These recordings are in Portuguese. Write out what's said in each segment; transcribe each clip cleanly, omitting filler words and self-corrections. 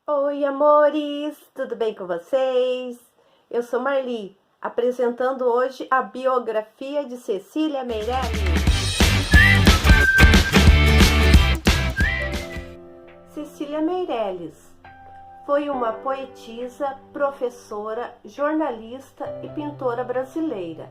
Oi, amores! Tudo bem com vocês? Eu sou Marli, apresentando hoje a biografia de Cecília Meirelles. Cecília Meirelles foi uma poetisa, professora, jornalista e pintora brasileira.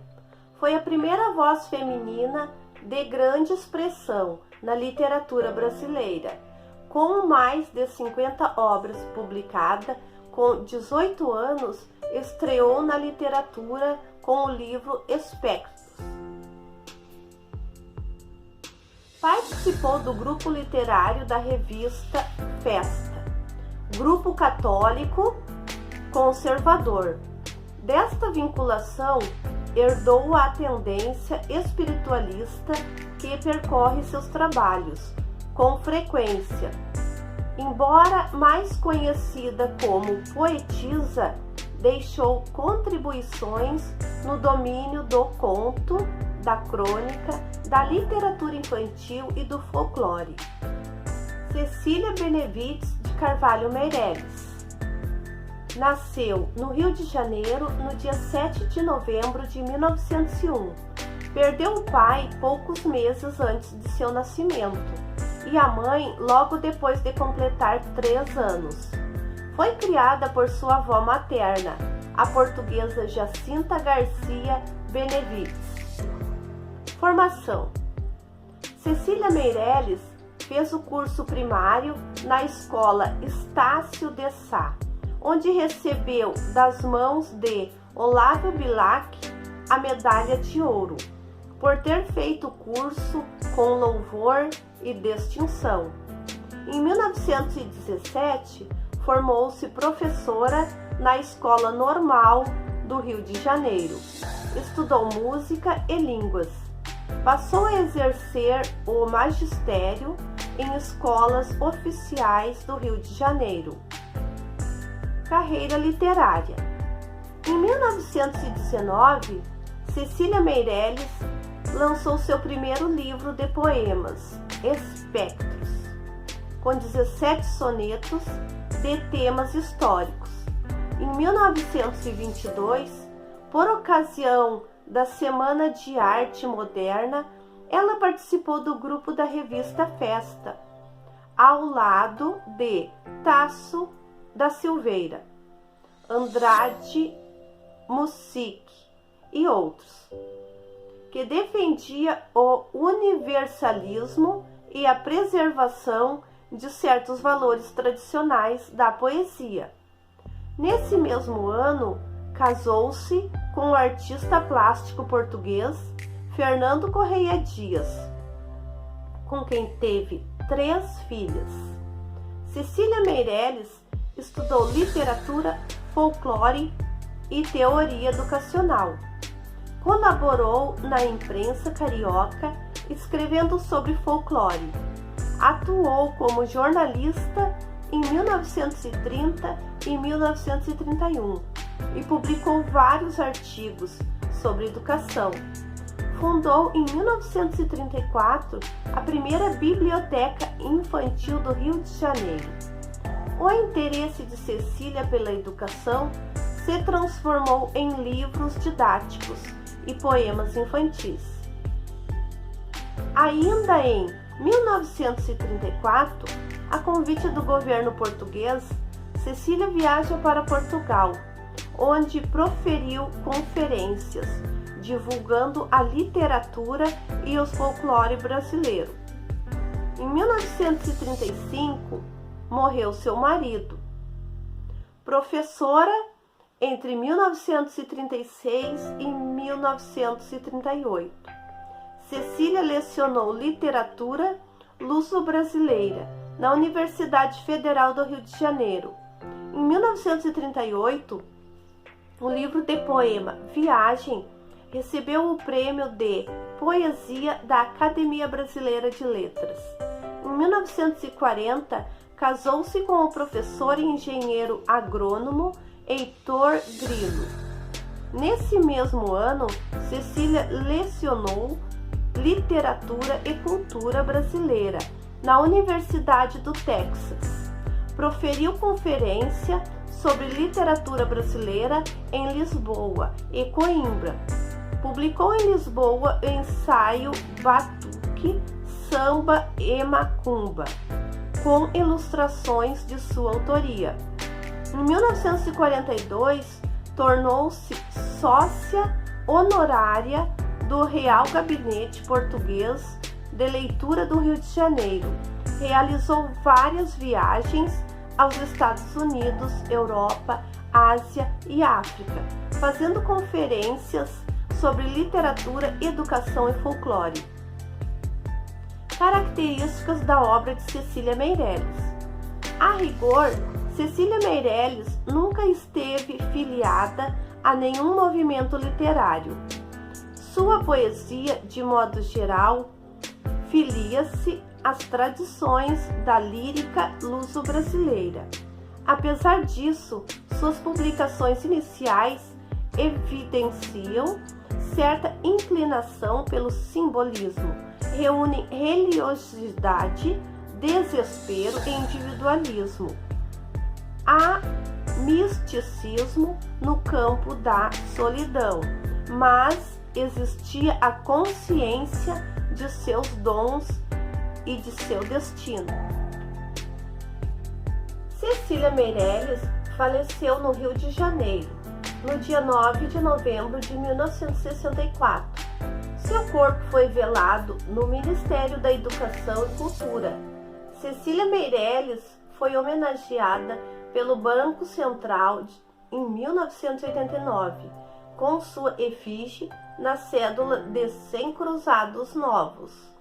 Foi a primeira voz feminina de grande expressão na literatura brasileira, com mais de 50 obras publicadas. Com 18 anos, estreou na literatura com o livro Espectros. Participou do grupo literário da revista Festa, grupo católico conservador. Desta vinculação, herdou a tendência espiritualista que percorre seus trabalhos com frequência. Embora mais conhecida como poetisa, deixou contribuições no domínio do conto, da crônica, da literatura infantil e do folclore. Cecília Benevides de Carvalho Meirelles nasceu no Rio de Janeiro no dia 7 de novembro de 1901. Perdeu o pai poucos meses antes de seu nascimento e a mãe logo depois de completar 3 anos. Foi criada por sua avó materna, a portuguesa Jacinta Garcia Benevides. Formação: Cecília Meirelles fez o curso primário na escola Estácio de Sá, onde recebeu das mãos de Olavo Bilac a medalha de ouro, por ter feito o curso com louvor e distinção. Em 1917, formou-se professora na Escola Normal do Rio de Janeiro. Estudou música e línguas. Passou a exercer o magistério em escolas oficiais do Rio de Janeiro. Carreira literária. Em 1919, Cecília Meirelles lançou seu primeiro livro de poemas, Espectros, com 17 sonetos de temas históricos. Em 1922, por ocasião da Semana de Arte Moderna, ela participou do grupo da revista Festa, ao lado de Tasso da Silveira, Andrade Music e outros, que defendia o universalismo e a preservação de certos valores tradicionais da poesia. Nesse mesmo ano, casou-se com o artista plástico português Fernando Correia Dias, com quem teve 3 filhas. Cecília Meirelles estudou literatura, folclore e teoria educacional. Colaborou na imprensa carioca escrevendo sobre folclore. Atuou como jornalista em 1930 e 1931 e publicou vários artigos sobre educação. Fundou em 1934 a primeira biblioteca infantil do Rio de Janeiro. O interesse de Cecília pela educação se transformou em livros didáticos e poemas infantis. Ainda em 1934, a convite do governo português, Cecília viaja para Portugal, onde proferiu conferências divulgando a literatura e o folclore brasileiro. Em 1935, morreu seu marido. Professora entre 1936 e 1938. Cecília lecionou literatura luso-brasileira na Universidade Federal do Rio de Janeiro. Em 1938, o livro de poema Viagem recebeu o prêmio de Poesia da Academia Brasileira de Letras. Em 1940, casou-se com o professor e engenheiro agrônomo Heitor Grilo. Nesse mesmo ano, Cecília lecionou literatura e cultura brasileira na Universidade do Texas. proferiu conferência sobre literatura brasileira em Lisboa e Coimbra. Publicou em Lisboa o ensaio Batuque, Samba e Macumba, com ilustrações de sua autoria. Em 1942, tornou-se sócia honorária do Real Gabinete Português de Leitura do Rio de Janeiro. Realizou várias viagens aos Estados Unidos, Europa, Ásia e África, fazendo conferências sobre literatura, educação e folclore. Características da obra de Cecília Meirelles. A rigor, Cecília Meirelles nunca esteve filiada a nenhum movimento literário. Sua poesia, de modo geral, filia-se às tradições da lírica luso-brasileira. Apesar disso, suas publicações iniciais evidenciam certa inclinação pelo simbolismo, reúnem religiosidade, desespero e individualismo. Há misticismo no campo da solidão, mas existia a consciência de seus dons e de seu destino. Cecília Meirelles faleceu no Rio de Janeiro, no dia 9 de novembro de 1964. Seu corpo foi velado no Ministério da Educação e Cultura. Cecília Meirelles foi homenageada pelo Banco Central em 1989, com sua efígie na cédula de 100 cruzados novos.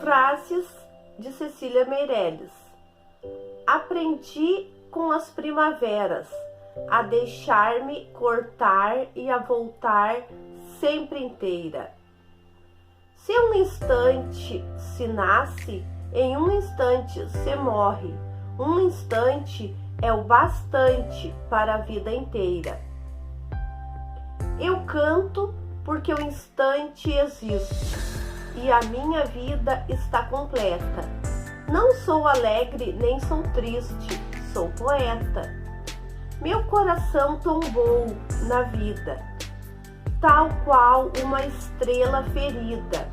Frases de Cecília Meirelles. Aprendi com as primaveras a deixar-me cortar e a voltar sempre inteira. Se um instante se nasce, em um instante se morre. Um instante é o bastante para a vida inteira. Eu canto porque o instante existe e a minha vida está completa. Não sou alegre nem sou triste, sou poeta. Meu coração tombou na vida, tal qual uma estrela ferida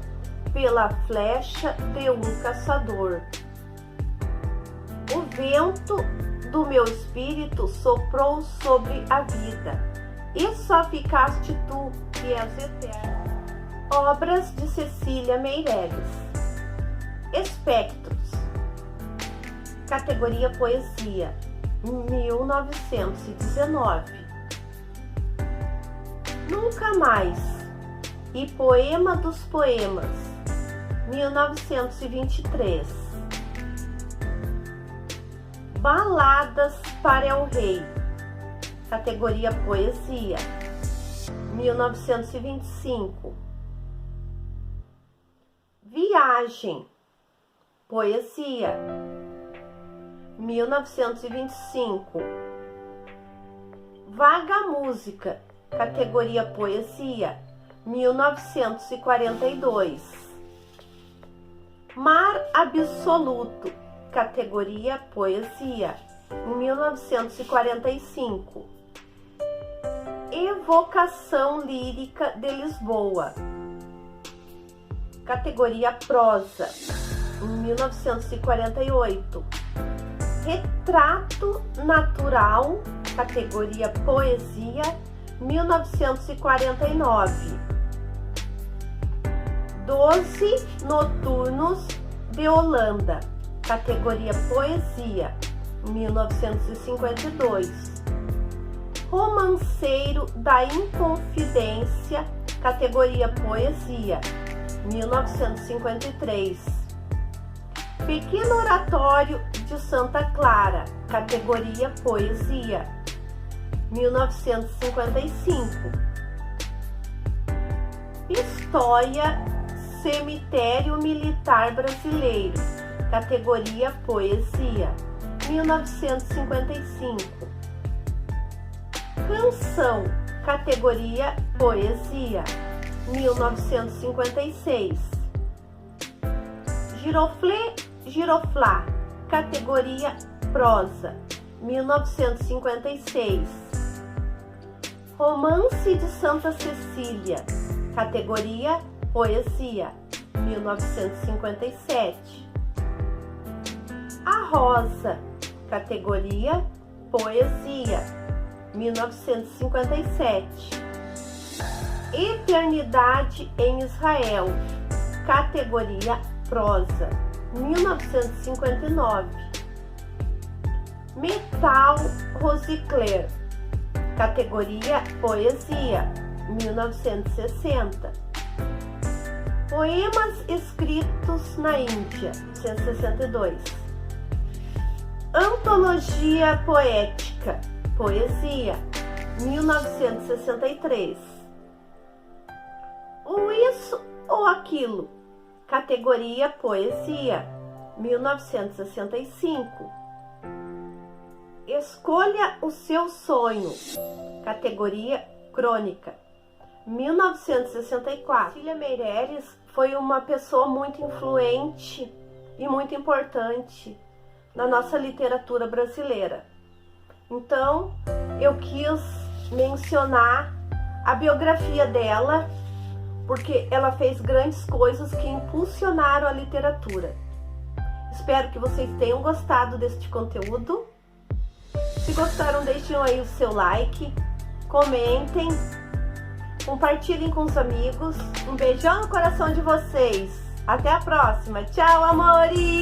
pela flecha de um caçador. O vento do meu espírito soprou sobre a vida, e só ficaste tu, que és eterno. Obras de Cecília Meirelles. Espectros. Categoria Poesia, 1919. Nunca Mais e Poema dos Poemas, 1923. Baladas para el Rei, categoria Poesia, 1925. Viagem, Poesia, 1925. Vaga Música, categoria Poesia, 1942. Mar Absoluto, categoria Poesia, 1945. Evocação Lírica de Lisboa, categoria Prosa, 1948. Retrato Natural, categoria Poesia, 1949. 12 Noturnos de Holanda, categoria Poesia, 1952. Romanceiro da Inconfidência, categoria Poesia, 1953. Pequeno Oratório de Santa Clara, categoria Poesia, 1955. História Cemitério Militar Brasileiro, categoria Poesia, 1955. Canção, categoria Poesia, 1956. Giroflê, giroflá, categoria prosa, 1956. Romance de Santa Cecília, categoria poesia, 1957. A Rosa, categoria poesia, 1957. Eternidade em Israel, categoria prosa, 1959. Metal Rosicler, categoria poesia, 1960. Poemas escritos na Índia, 1962. Antologia poética, poesia, 1963. O Isso ou Aquilo, categoria poesia, 1965. Escolha o seu sonho, categoria crônica, 1964. Cecília Meirelles foi uma pessoa muito influente e muito importante na nossa literatura brasileira. Então, eu quis mencionar a biografia dela, porque ela fez grandes coisas que impulsionaram a literatura. Espero que vocês tenham gostado deste conteúdo. Se gostaram, deixem aí o seu like, comentem, compartilhem com os amigos. Um beijão no coração de vocês. Até a próxima. Tchau, amores!